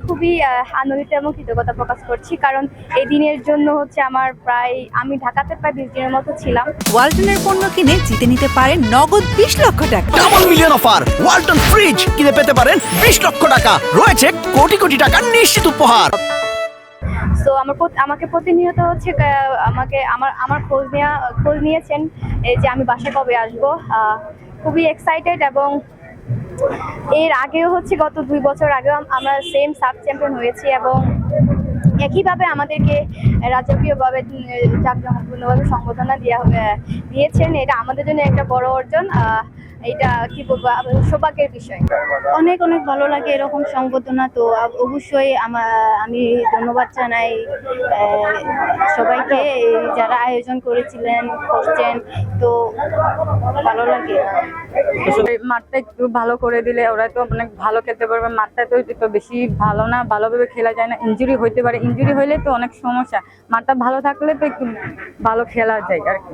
খুবই আনন্দিত এবং কৃতজ্ঞতা প্রকাশ করছি, কারণ এই দিনের জন্য আমি ঢাকাতে প্রায় 20 দিনের মতো ছিলাম। ওয়ালটনের পণ্য কিনে জিতে নিতে পারেন নগদ 20 লক্ষ টাকা। Double million offer, Walton fridge কিনে পেতে পারেন 20 লক্ষ টাকা, রয়েছে কোটি কোটি টাকার নিশ্চিত উপহার। তো আমাকে প্রতিনিয়ত আমার খোঁজ নিয়েছেন এই যে আমি বাসায় কবে আসবো। খুবই এক্সাইটেড, এবং এর আগেও গত 2 বছর আগেও আমরা সেম সাব চ্যাম্পিয়ন হয়েছি, এবং একইভাবে আমাদেরকে রাজকীয়ভাবে জাঁকজমকপূর্ণভাবে সংবর্ধনা দিয়েছেন। এটা আমাদের জন্য একটা বড় অর্জন। এটা কি বলবো, সৌভাগ্যের বিষয়। অনেক অনেক ভালো লাগে এরকম সংবর্ধনা। তো অবশ্যই আমি ধন্যবাদ জানাই সবাইকে, যারা আয়োজন করছেন। তো ভালো লাগে। মাঠটা একটু ভালো করে দিলে ওরা তো অনেক ভালো খেলতে পারবে। মাঠটা তো বেশি ভালো না, ভালোভাবে খেলা যায় না, ইনজুরি হইতে পারে। ইনজুরি হইলে তো অনেক সমস্যা। মাঠটা ভালো থাকলে তো একটু ভালো খেলা যায় আর কি।